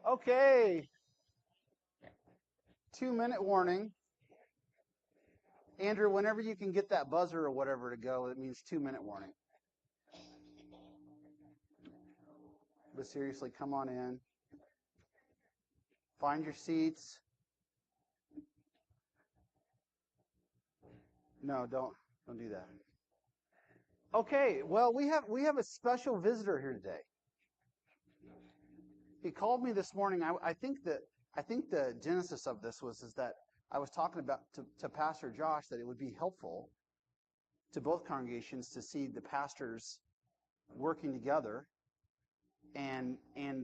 Okay. 2-minute warning. Andrew, whenever you can get that buzzer or whatever to go, it means 2-minute warning. But seriously, come on in. Find your seats. No, don't do that. Okay, well, we have a special visitor here today. He called me this morning. I think the genesis of this is that I was talking about to Pastor Josh that it would be helpful to both congregations to see the pastors working together. And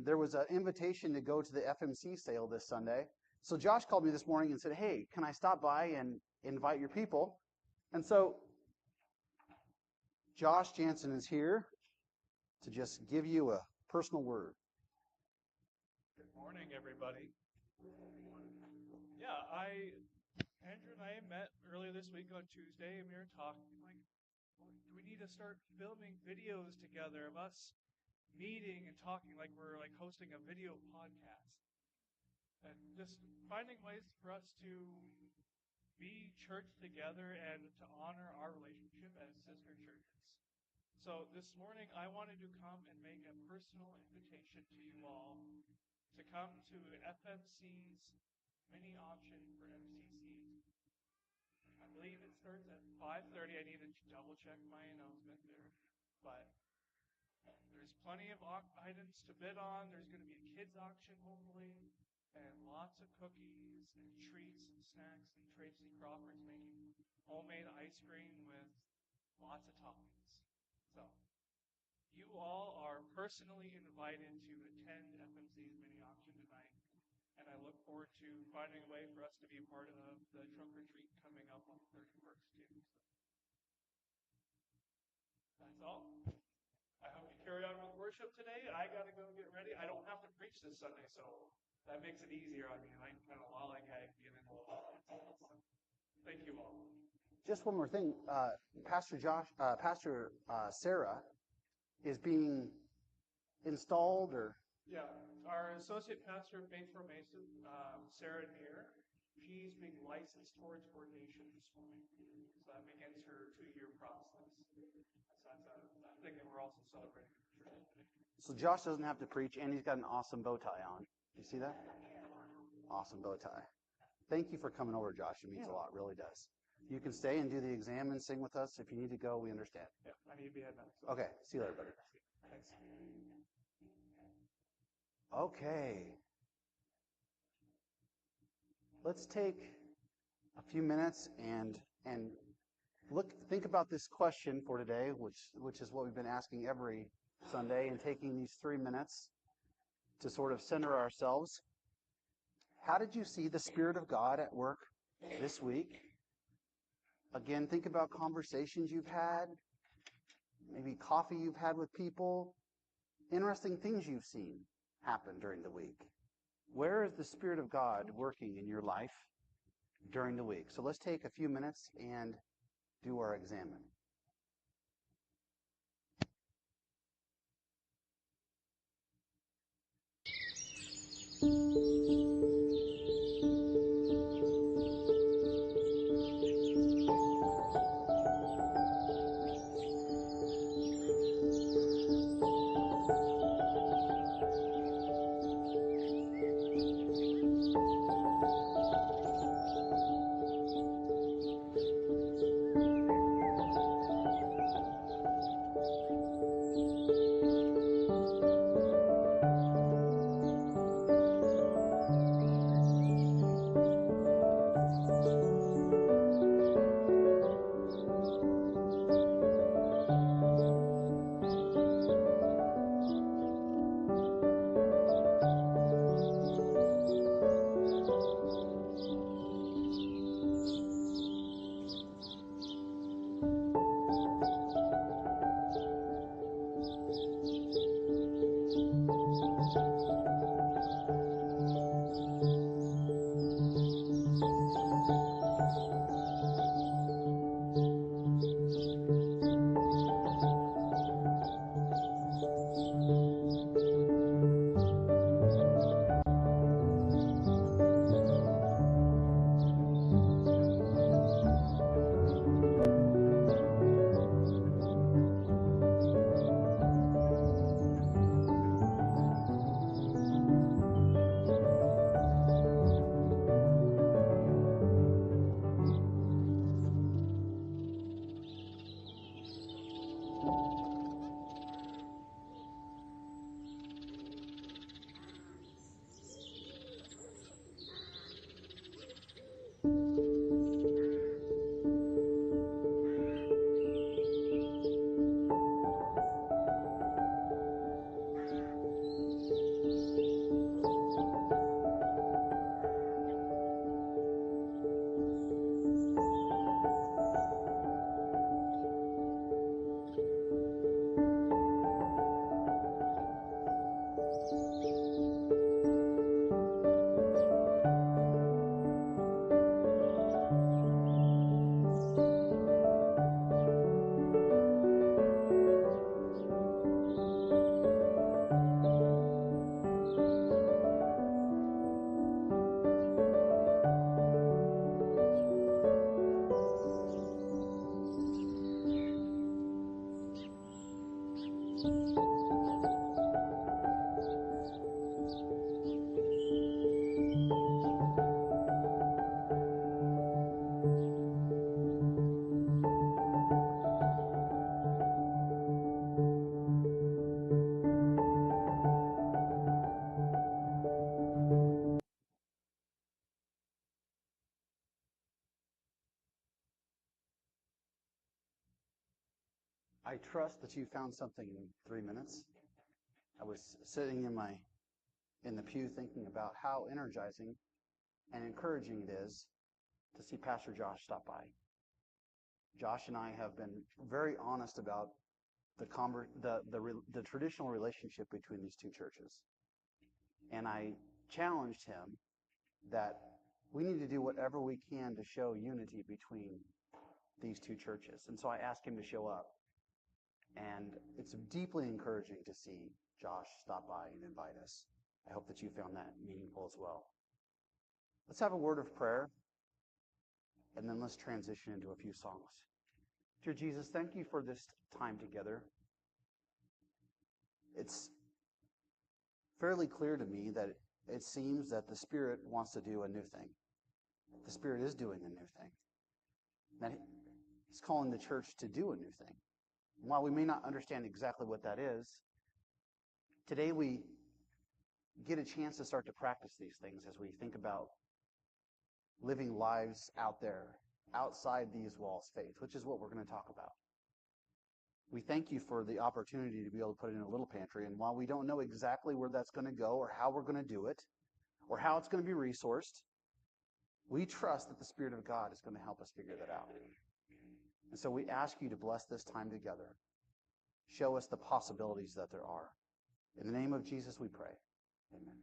there was an invitation to go to the FMC sale this Sunday. So Josh called me this morning and said, "Hey, can I stop by and invite your people?" And so Josh Jansen is here to just give you a personal word. Good morning, everybody. Yeah, Andrew and I met earlier this week on Tuesday, and we were talking like, do we need to start filming videos together of us meeting and talking like we're like hosting a video podcast, and just finding ways for us to be church together and to honor our relationship as sister churches. So this morning, I wanted to come and make a personal invitation to you all to come to FMC's mini auction for MCC. I believe it starts at 5:30. I need to double check my announcement there. But there's plenty of items to bid on. There's going to be a kids auction, hopefully, and lots of cookies and treats and snacks. And Tracy Crawford's making homemade ice cream with lots of toppings. So you all are personally invited to attend FMC's mini auction tonight. And I look forward to finding a way for us to be a part of the trunk or treat coming up on the 31st, too. So that's all. I hope you carry on with worship today. I got to go get ready. I don't have to preach this Sunday, so that makes it easier on me. And I can kind of lollygag get in a little bit. Thank you all. Just one more thing. Pastor Sarah is being installed or? Yeah, our associate pastor, Faith Mason, Sarah Neer, she's being licensed towards ordination this morning. So that begins her 2-year process. So that's a thing that we're also celebrating in the church today. So Josh doesn't have to preach, and he's got an awesome bow tie on. You see that? Awesome bow tie. Thank you for coming over, Josh. It means a lot, really does. You can stay and do the exam and sing with us. If you need to go, we understand. Yeah, I need to be heading out. So. Okay, see you later, buddy. Thanks. Okay. Let's take a few minutes and think about this question for today, which is what we've been asking every Sunday, and taking these 3 minutes to sort of center ourselves. How did you see the Spirit of God at work this week? Again, think about conversations you've had, maybe coffee you've had with people, interesting things you've seen happen during the week. Where is the Spirit of God working in your life during the week? So let's take a few minutes and do our examine. I trust that you found something in 3 minutes. I was sitting in the pew thinking about how energizing and encouraging it is to see Pastor Josh stop by. Josh and I have been very honest about the traditional relationship between these two churches. And I challenged him that we need to do whatever we can to show unity between these two churches. And so I asked him to show up. And it's deeply encouraging to see Josh stop by and invite us. I hope that you found that meaningful as well. Let's have a word of prayer, and then let's transition into a few songs. Dear Jesus, thank you for this time together. It's fairly clear to me that it seems that the Spirit wants to do a new thing. The Spirit is doing a new thing. That He's calling the church to do a new thing. And while we may not understand exactly what that is, today we get a chance to start to practice these things as we think about living lives out there, outside these walls, faith, which is what we're going to talk about. We thank you for the opportunity to be able to put it in a little pantry. And while we don't know exactly where that's going to go or how we're going to do it or how it's going to be resourced, we trust that the Spirit of God is going to help us figure that out. And so we ask you to bless this time together. Show us the possibilities that there are. In the name of Jesus we pray. Amen.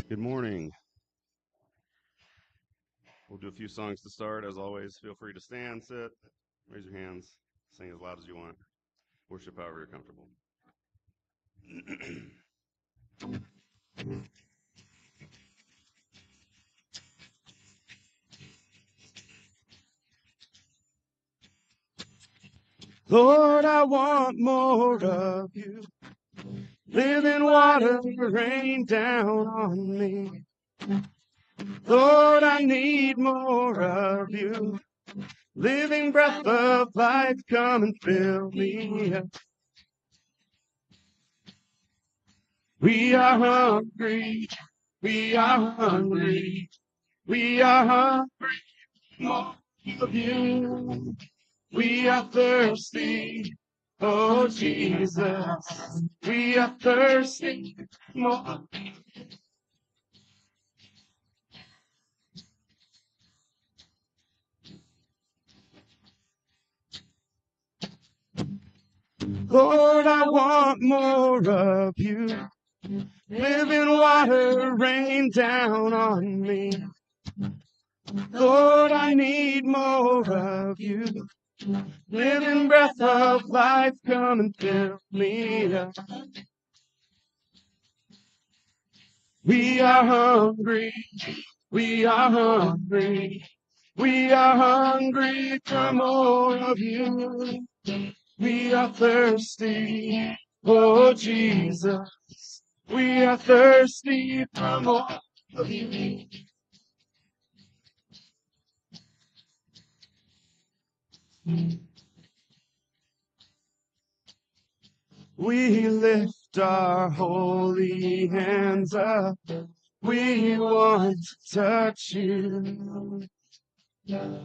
Good morning. We'll do a few songs to start. As always, feel free to stand, sit, raise your hands, sing as loud as you want. Worship however you're comfortable. Lord, I want more of you. Living water rain down on me. Lord, I need more of you. Living breath of life, come and fill me up. We are hungry, we are hungry, we are hungry, more of you. We are thirsty, oh Jesus, we are thirsty, more. Lord, I want more of you. Living water rain down on me. Lord, I need more of you. Living breath of life, come and fill me up. We are hungry, we are hungry, we are hungry for more of you. We are thirsty, oh Jesus, we are thirsty for more of you. We lift our holy hands up. We want to touch you.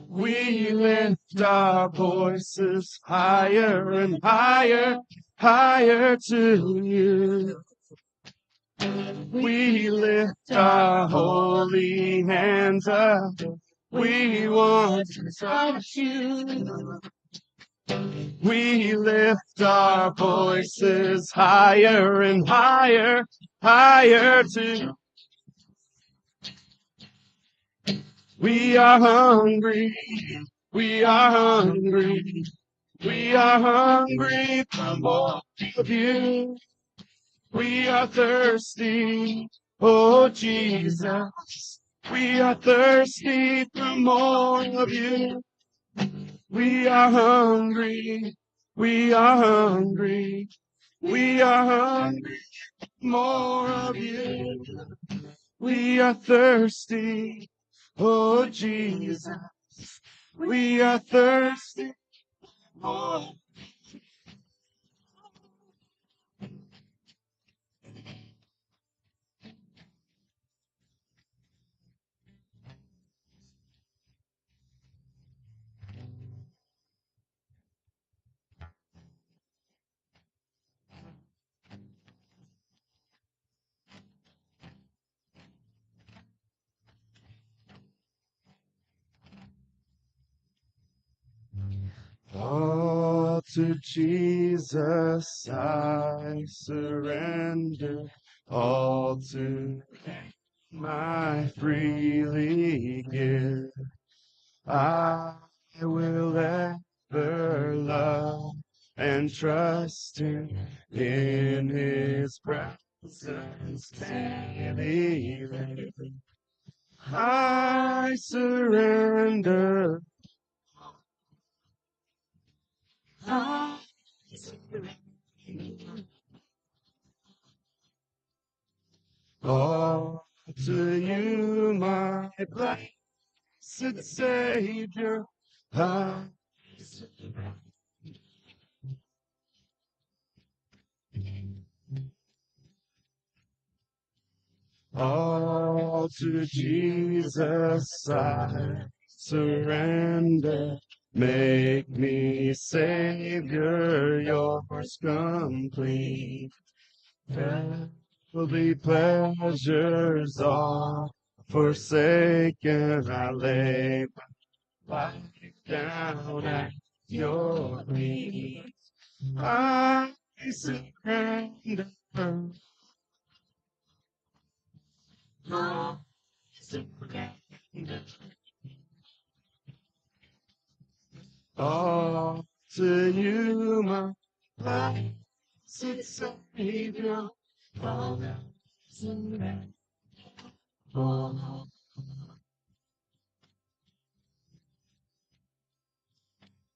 We lift our voices higher and higher, higher to you. We lift our holy hands up. We want to touch you. We lift our voices higher and higher, higher to. We are hungry, we are hungry, we are hungry for more of you. We are thirsty, oh Jesus, we are thirsty for more of you. We are hungry, we are hungry, we are hungry, more of you. We are thirsty, oh Jesus, we are thirsty, more. to Jesus I surrender, all to Him I freely give. I will ever love and trust Him in His presence daily live. I surrender. I surrender. All to you, my blessed Savior. I surrender. All to Jesus I surrender. Make me Savior, yours complete. Earthly pleasures all forsaken, I lay my life down at your feet. I surrender. I surrender. All to you, my blessed Savior. All surrender.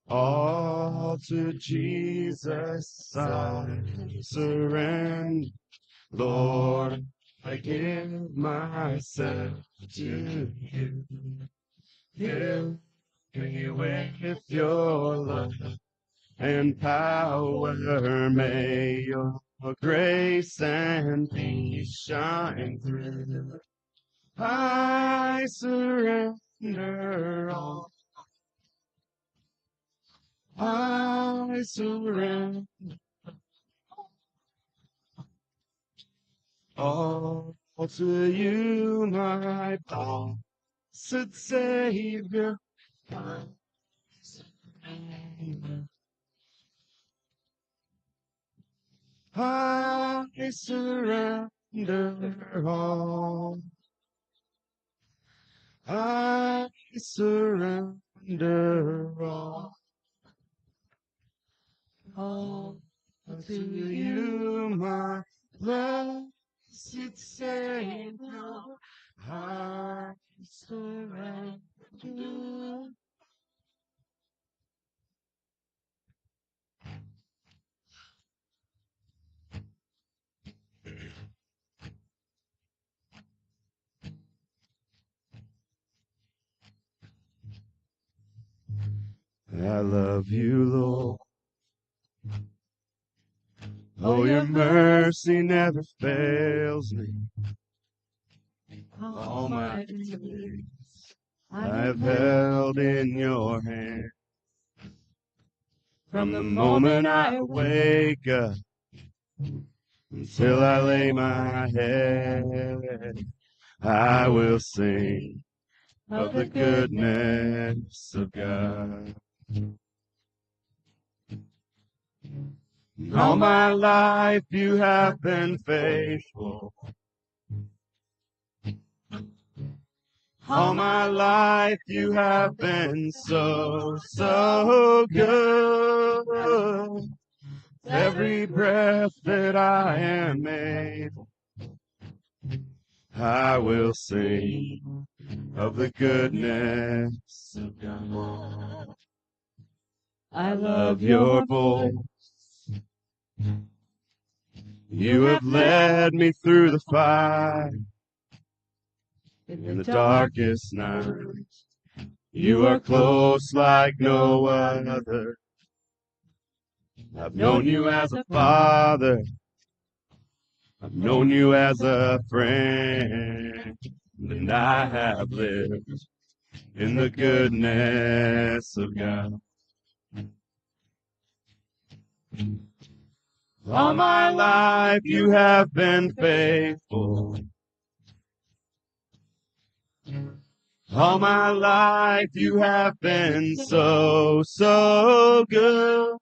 All to Jesus I surrender. Lord, I give myself to you. Fill me with your love and power. May your grace and peace shine through. I surrender all. I surrender all to you, my blessed Savior. I surrender. I surrender all. I surrender all. All to you, my blessed Savior. I surrender. I love you, Lord. Oh, your mercy never fails me. All my days I've held in your hand. From the moment I wake up until I lay my head, I will sing of the goodness of God. All my life you have been faithful. All my life you have been so, so good. Every breath that I am able, I will sing of the goodness of God. I love your voice. You have led me through the fire. In the darkest night, you are close like no other. I've known you as a father. I've known you as a friend. And I have lived in the goodness of God. All my life you have been faithful. All my life you have been so, so good.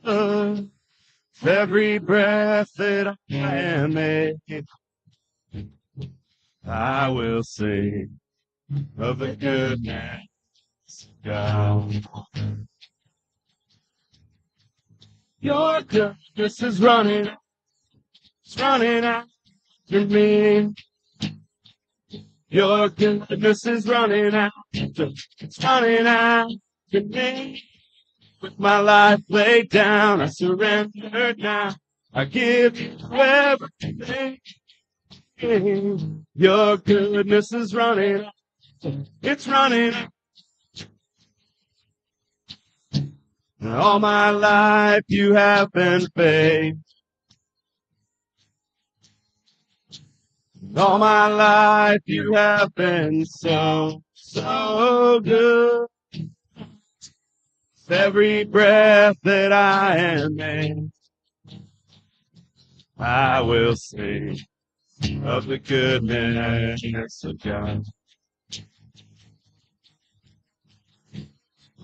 Every breath that I am able, I will sing of the goodness of God. Your goodness is running, it's running after me. Your goodness is running after, it's running after me. With my life laid down, I surrender now. I give you everything. Your goodness is running, it's running. All my life you have been faithful. All my life you have been so, so good. Every breath that I am in, I will sing of the goodness of God.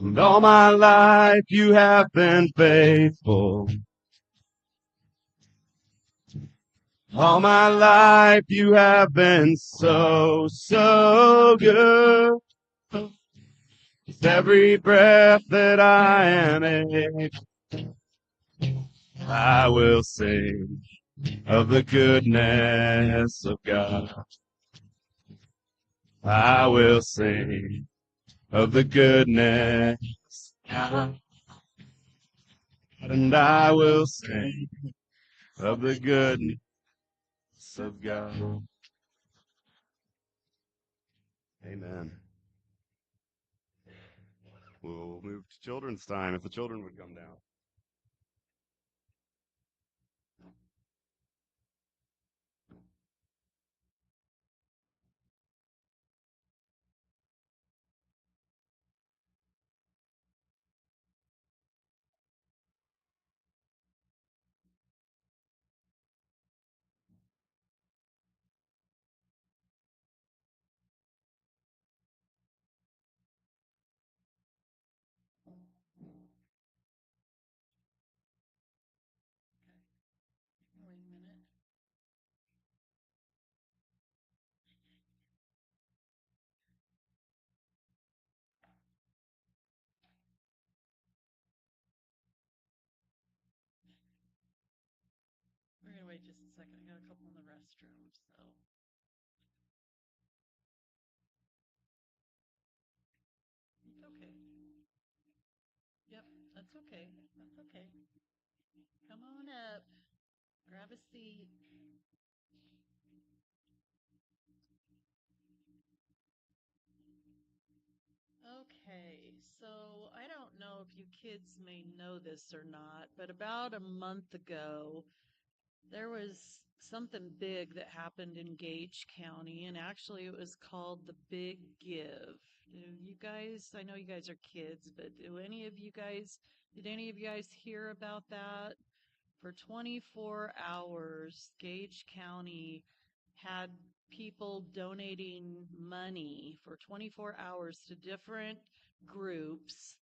And all my life you have been faithful. All my life you have been so, so good. With every breath that I am in, I will sing of the goodness of God. I will sing of the goodness of God. And I will sing of the goodness of God. Amen. We'll move to children's time if the children would come down. Wait a minute. We're gonna wait just a second. I got a couple in the restroom, so. Okay. Yep, that's okay. That's okay. Come on up. Grab a seat. Okay, so I don't know if you kids may know this or not, but about a month ago, there was something big that happened in Gage County, and actually it was called the Big Give. Do you guys, I know you guys are kids, but did any of you guys hear about that? For 24 hours, Gage County had people donating money for 24 hours to different groups,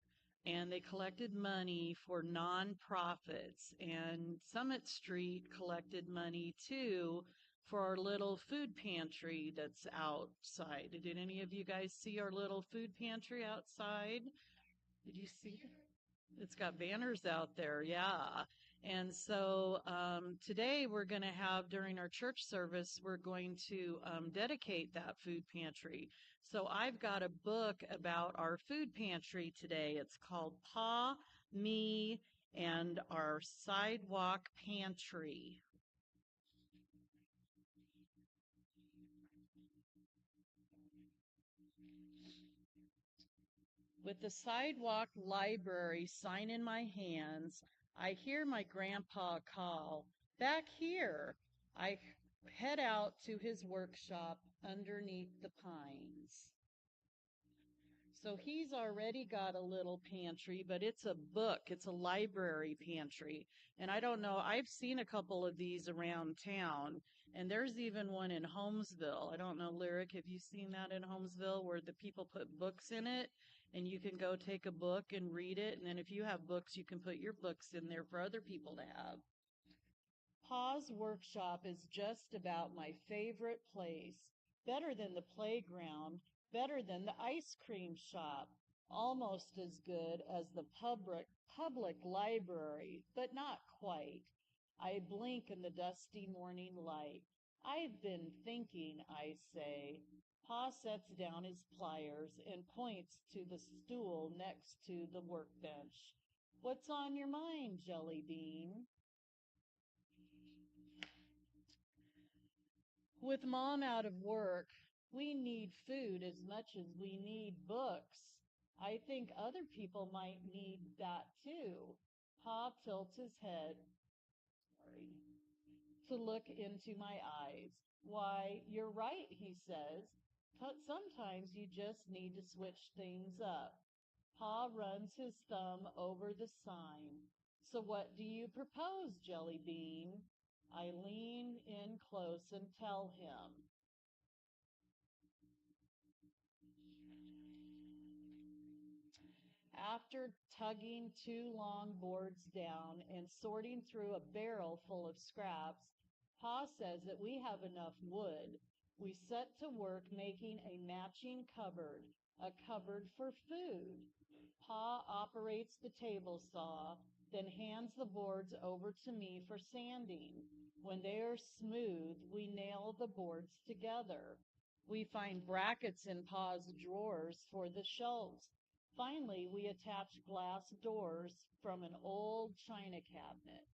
and they collected money for nonprofits. And Summit Street collected money too for our little food pantry that's outside. Did any of you guys see our little food pantry outside? Did you see it? It's got banners out there, yeah. And so today we're going to have, during our church service, we're going to dedicate that food pantry. So I've got a book about our food pantry today. It's called Pa, Me, and Our Sidewalk Pantry. With the sidewalk library sign in my hands, I hear my grandpa call, "Back here." I head out to his workshop underneath the pines. So he's already got a little pantry, but it's a book. It's a library pantry. And I don't know, I've seen a couple of these around town, and there's even one in Holmesville. I don't know, Lyric, have you seen that in Holmesville where the people put books in it? and you can go take a book and read it. And then if you have books, you can put your books in there for other people to have. Pa's workshop is just about my favorite place. Better than the playground, better than the ice cream shop, almost as good as the public library, but not quite. I blink in the dusty morning light. I've been thinking, I say. Pa sets down his pliers and points to the stool next to the workbench. What's on your mind, Jelly Bean? With Mom out of work, we need food as much as we need books. I think other people might need that too. Pa tilts his head, to look into my eyes. Why, you're right, he says. Sometimes you just need to switch things up. Pa runs his thumb over the sign. So what do you propose, Jelly Bean? I lean in close and tell him. After tugging 2 long boards down and sorting through a barrel full of scraps, Pa says that we have enough wood. We set to work making a matching cupboard, a cupboard for food. Pa operates the table saw, then hands the boards over to me for sanding. When they are smooth, we nail the boards together. We find brackets in Pa's drawers for the shelves. Finally, we attach glass doors from an old china cabinet.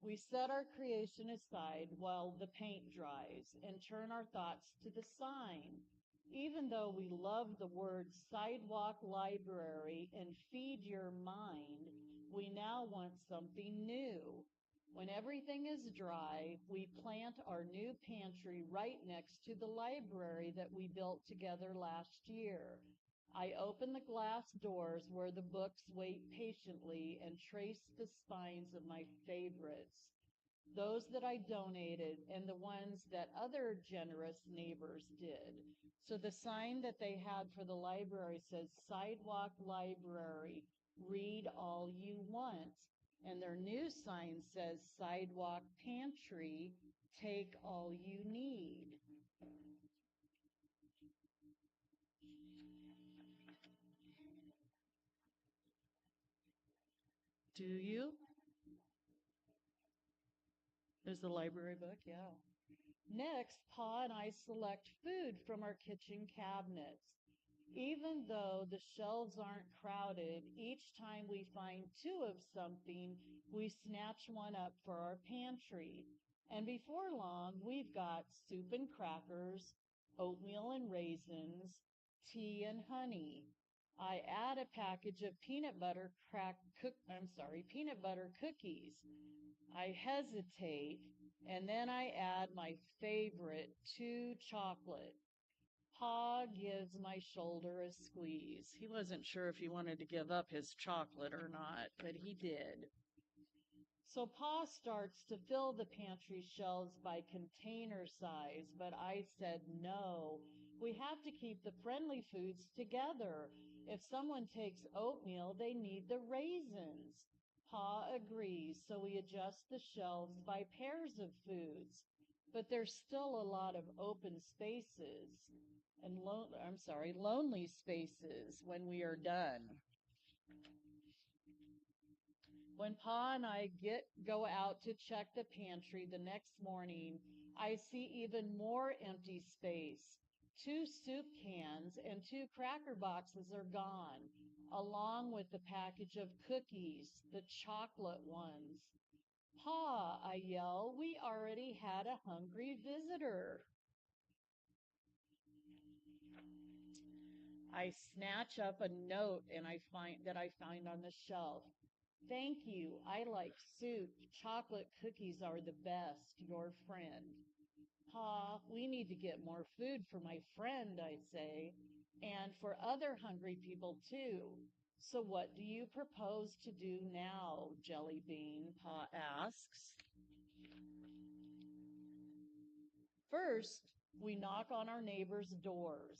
We set our creation aside while the paint dries and turn our thoughts to the sign. Even though we love the words sidewalk library and feed your mind, we now want something new. When everything is dry, we plant our new pantry right next to the library that we built together last year. I open the glass doors where the books wait patiently and trace the spines of my favorites, those that I donated and the ones that other generous neighbors did. So the sign that they had for the library says Sidewalk Library, read all you want. And their new sign says Sidewalk Pantry, take all you need. Do you? There's the library book, yeah. Next, Pa and I select food from our kitchen cabinets. Even though the shelves aren't crowded, each time we find 2 of something, we snatch one up for our pantry. And before long, we've got soup and crackers, oatmeal and raisins, tea and honey. I add a package of peanut butter cookies. I hesitate, and then I add my favorite 2 chocolate. Pa gives my shoulder a squeeze. He wasn't sure if he wanted to give up his chocolate or not, but he did. So Pa starts to fill the pantry shelves by container size, but I said no. We have to keep the friendly foods together. If someone takes oatmeal, they need the raisins. Pa agrees, so we adjust the shelves by pairs of foods. But there's still a lot of open spaces and lonely spaces when we are done. When Pa and I go out to check the pantry the next morning, I see even more empty space. 2 soup cans and 2 cracker boxes are gone, along with the package of cookies, the chocolate ones. Pa, I yell, we already had a hungry visitor. I snatch up a note and I find on the shelf. Thank you. I like soup. Chocolate cookies are the best. Your friend. Pa, we need to get more food for my friend, I say, and for other hungry people too. So what do you propose to do now, Jelly Bean? Pa asks. First, We knock on our neighbors' doors.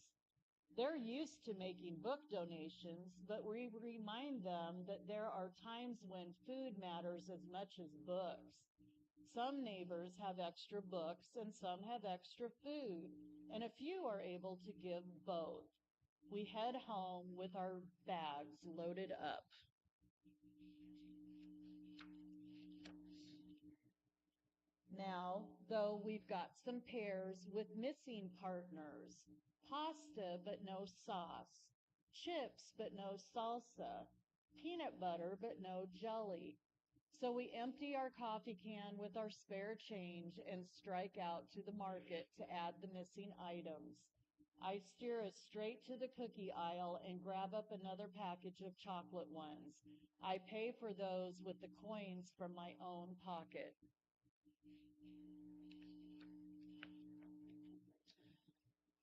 They're used to making book donations, but we remind them that there are times when food matters as much as books. Some neighbors have extra books and some have extra food, and a few are able to give both. We head home with our bags loaded up. Now, though, we've got some pairs with missing partners. Pasta, but no sauce. Chips, but no salsa. Peanut butter, but no jelly. So we empty our coffee can with our spare change and strike out to the market to add the missing items. I steer us straight to the cookie aisle and grab up another package of chocolate ones. I pay for those with the coins from my own pocket.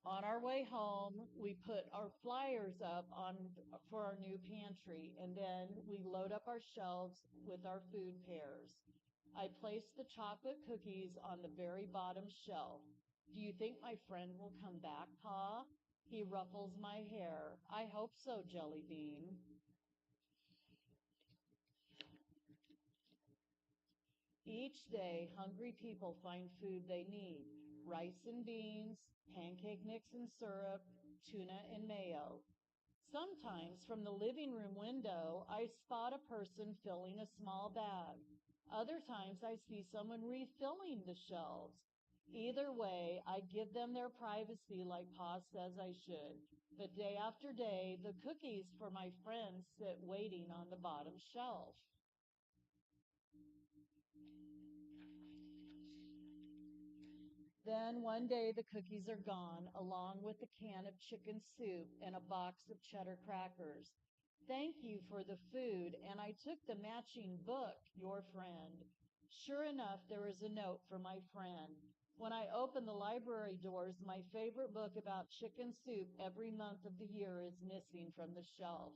On our way home, we put our flyers up for our new pantry, and then we load up our shelves with our food pairs. I place the chocolate cookies on the very bottom shelf. Do you think my friend will come back, Pa? He ruffles my hair. I hope so, Jelly Bean. Each day, hungry people find food they need. Rice and beans, pancake mix and syrup, tuna and mayo. Sometimes from the living room window, I spot a person filling a small bag. Other times I see someone refilling the shelves. Either way, I give them their privacy like Pa says I should. But day after day, the cookies for my friends sit waiting on the bottom shelf. Then one day the cookies are gone, along with a can of chicken soup and a box of cheddar crackers. Thank you for the food, and I took the matching book, your friend. Sure enough, there was a note for my friend. When I open the library doors, my favorite book about chicken soup every month of the year is missing from the shelf.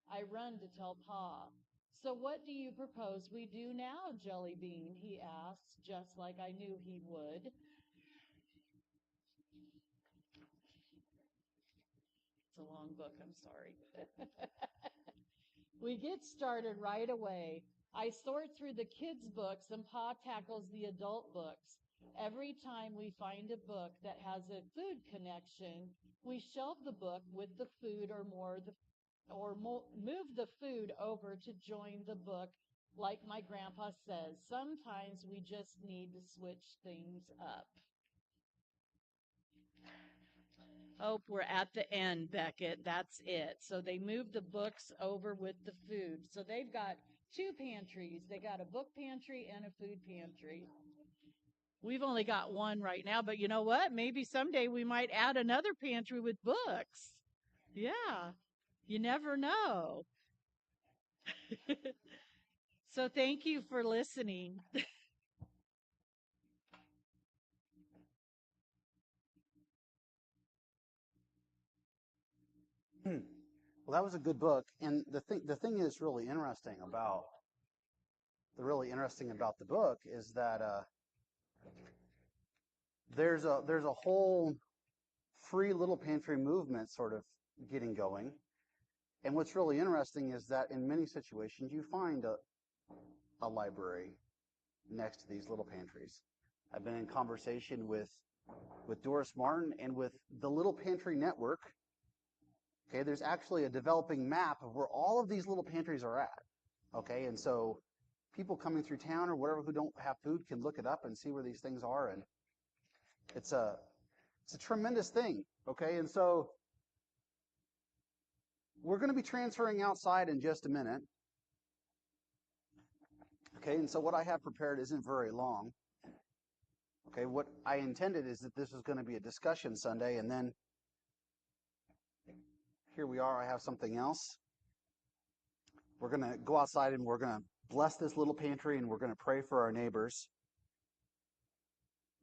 I run to tell Pa. So what do you propose we do now, Jelly Bean? He asks, just like I knew he would. It's a long book, I'm sorry. We get started right away. I sort through the kids' books and Pa tackles the adult books. Every time we find a book that has a food connection, we shelve the book with the food move the food over to join the book. Like my grandpa says, sometimes we just need to switch things up. Oh, we're at the end, Beckett. That's it. So they moved the books over with the food. So they've got two pantries. They got a book pantry and a food pantry. We've only got one right now, but you know what? Maybe someday we might add another pantry with books. Yeah, you never know. So thank you for listening. Well, that was a good book, and the thing is really interesting about the book is that there's a whole free little pantry movement sort of getting going. And what's really interesting is that in many situations you find a library next to these little pantries. I've been in conversation with Doris Martin and with the Little Pantry Network. Okay, there's actually a developing map of where all of these little pantries are at. Okay, and so people coming through town or whatever who don't have food can look it up and see where these things are, and it's a tremendous thing. Okay, and so we're going to be transferring outside in just a minute. Okay, and so what I have prepared isn't very long. Okay, what I intended is that this was going to be a discussion Sunday, and then here we are, I have something else. We're going to go outside and we're going to bless this little pantry and we're going to pray for our neighbors.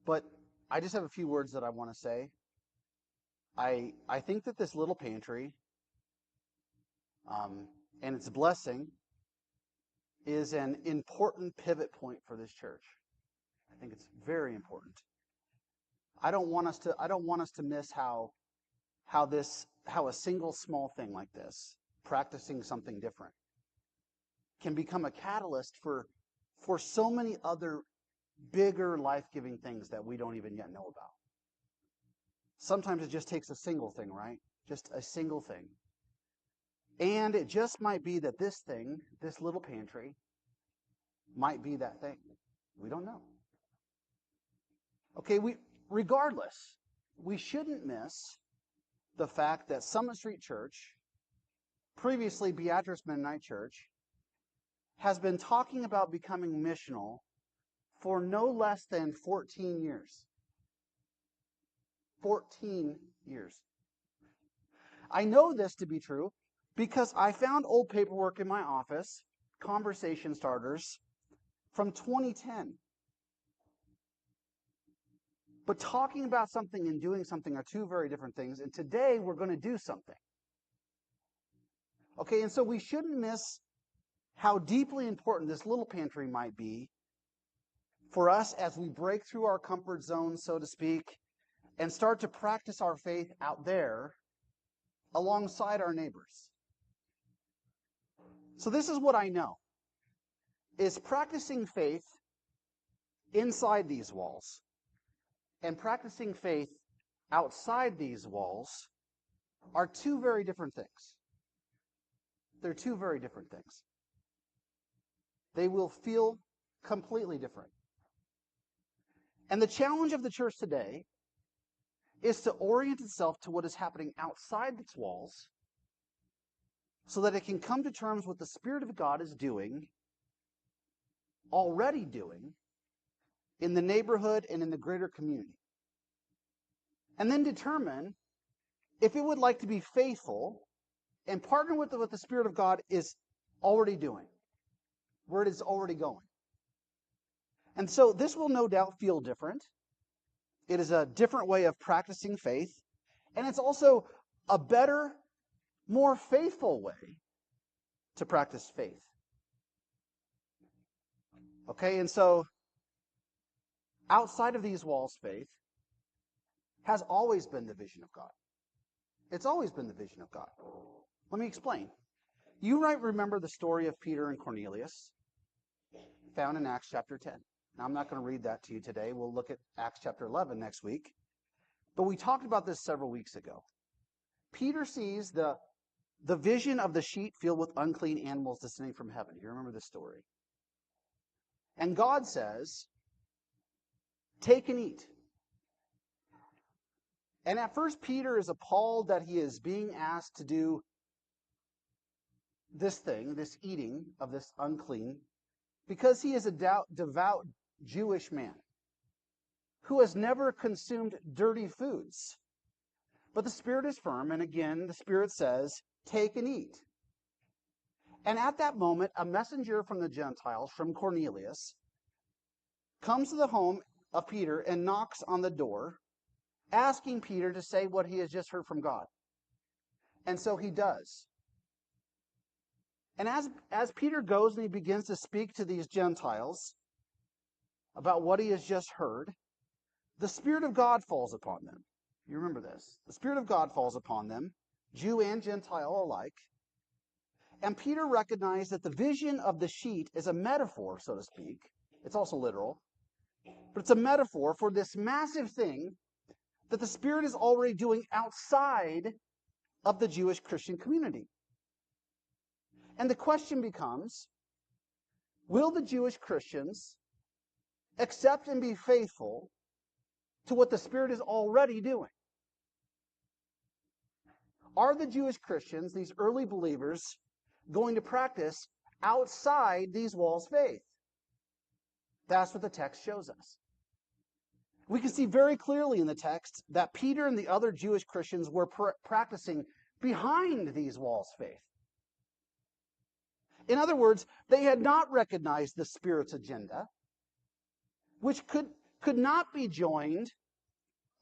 But I just have a few words that I want to say. I think that this little pantry and its blessing is an important pivot point for this church. I think it's very important. I don't want us to miss how a single small thing like this, practicing something different, can become a catalyst for so many other bigger life-giving things that we don't even yet know about. Sometimes it just takes a single thing, right? Just a single thing. And it just might be that this thing, this little pantry, might be that thing. We don't know. Okay, regardless, we shouldn't miss the fact that Summit Street Church, previously Beatrice Mennonite Church, has been talking about becoming missional for no less than 14 years. 14 years. I know this to be true because I found old paperwork in my office, conversation starters, from 2010. But talking about something and doing something are two very different things, and today we're going to do something. Okay, and so we shouldn't miss how deeply important this little pantry might be for us as we break through our comfort zone, so to speak, and start to practice our faith out there alongside our neighbors. So this is what I know, is practicing faith inside these walls and practicing faith outside these walls are two very different things. They're two very different things. They will feel completely different. And the challenge of the church today is to orient itself to what is happening outside its walls so that it can come to terms with what the Spirit of God is doing, already doing, in the neighborhood and in the greater community. And then determine if it would like to be faithful and partner with what the Spirit of God is already doing, where it is already going. And so this will no doubt feel different. It is a different way of practicing faith, and it's also a better, more faithful way to practice faith. Okay, and so outside of these walls, faith has always been the vision of God. It's always been the vision of God. Let me explain. You might remember the story of Peter and Cornelius, found in Acts chapter 10. Now, I'm not going to read that to you today. We'll look at Acts chapter 11 next week. But we talked about this several weeks ago. Peter sees the vision of the sheet filled with unclean animals descending from heaven. You remember this story. And God says, take and eat. And at first, Peter is appalled that he is being asked to do this thing, this eating of this unclean, because he is a devout Jewish man who has never consumed dirty foods. But the Spirit is firm, and again, the Spirit says, take and eat. And at that moment, a messenger from the Gentiles, from Cornelius, comes to the home of Peter and knocks on the door, asking Peter to say what he has just heard from God. And so he does. And as Peter goes and he begins to speak to these Gentiles about what he has just heard, the Spirit of God falls upon them. You remember this. The Spirit of God falls upon them, Jew and Gentile alike. And Peter recognized that the vision of the sheet is a metaphor, so to speak. It's also literal. But it's a metaphor for this massive thing that the Spirit is already doing outside of the Jewish Christian community. And the question becomes, will the Jewish Christians accept and be faithful to what the Spirit is already doing? Are the Jewish Christians, these early believers, going to practice outside these walls faith? That's what the text shows us. We can see very clearly in the text that Peter and the other Jewish Christians were practicing behind these walls faith. In other words, they had not recognized the Spirit's agenda, which could not be joined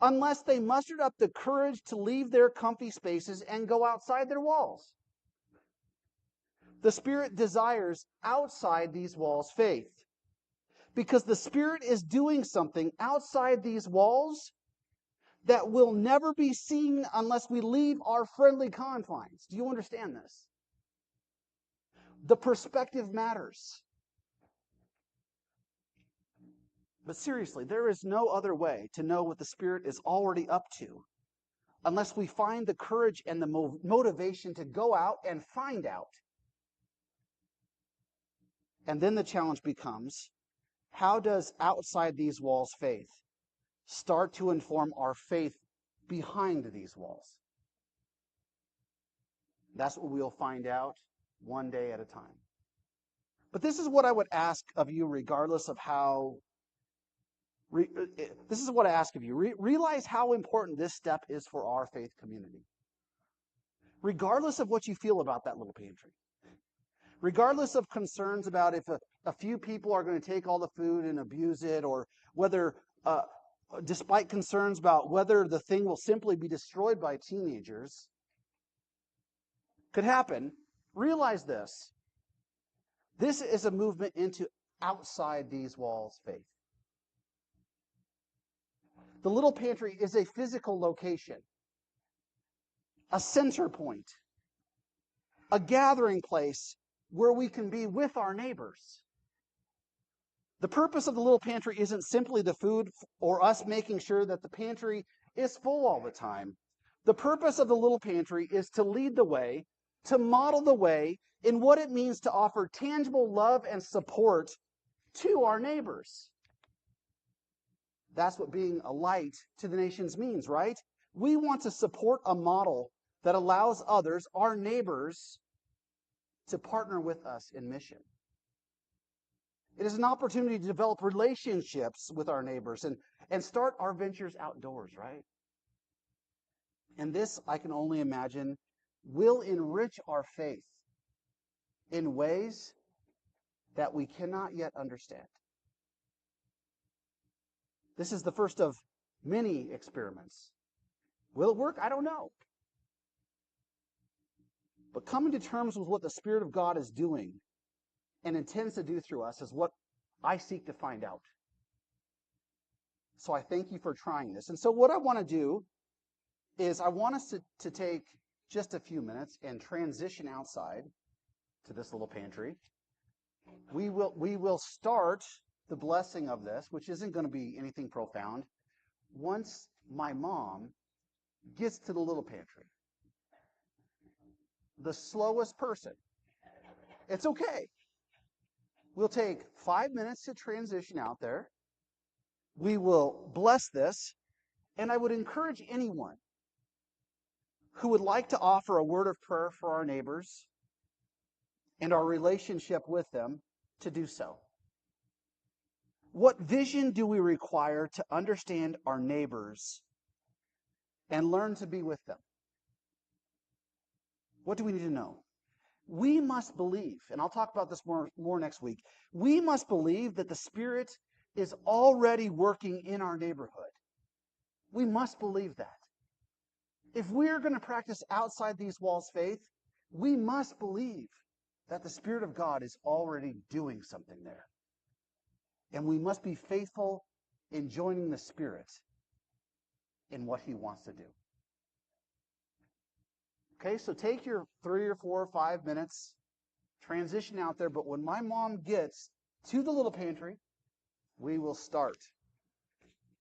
unless they mustered up the courage to leave their comfy spaces and go outside their walls. The Spirit desires outside these walls faith, because the Spirit is doing something outside these walls that will never be seen unless we leave our friendly confines. Do you understand this? The perspective matters. But seriously, there is no other way to know what the Spirit is already up to unless we find the courage and the motivation to go out and find out. And then the challenge becomes, how does outside these walls faith start to inform our faith behind these walls? That's what we'll find out one day at a time. But this is what I would ask of you, regardless of how. This is what I ask of you. Realize how important this step is for our faith community. Regardless of what you feel about that little pantry. Regardless of concerns about if a few people are going to take all the food and abuse it, or whether, despite concerns about whether the thing will simply be destroyed by teenagers, could happen, realize this. This is a movement into outside these walls faith. The little pantry is a physical location, a center point, a gathering place where we can be with our neighbors. The purpose of the little pantry isn't simply the food or us making sure that the pantry is full all the time. The purpose of the little pantry is to lead the way, to model the way in what it means to offer tangible love and support to our neighbors. That's what being a light to the nations means, right? We want to support a model that allows others, our neighbors, to partner with us in mission. It is an opportunity to develop relationships with our neighbors and start our ventures outdoors, right? And this, I can only imagine, will enrich our faith in ways that we cannot yet understand. This is the first of many experiments. Will it work? I don't know. But coming to terms with what the Spirit of God is doing and intends to do through us is what I seek to find out. So I thank you for trying this. And so what I want to do is I want us to take just a few minutes and transition outside to this little pantry. We will start the blessing of this, which isn't going to be anything profound, once my mom gets to the little pantry. The slowest person. It's okay. We'll take 5 minutes to transition out there. We will bless this, and I would encourage anyone who would like to offer a word of prayer for our neighbors and our relationship with them to do so. What vision do we require to understand our neighbors and learn to be with them? What do we need to know? We must believe, and I'll talk about this more next week, we must believe that the Spirit is already working in our neighborhood. We must believe that. If we're going to practice outside these walls faith, we must believe that the Spirit of God is already doing something there. And we must be faithful in joining the Spirit in what He wants to do. Okay, so take your 3 or 4 or 5 minutes, transition out there, but when my mom gets to the little pantry, we will start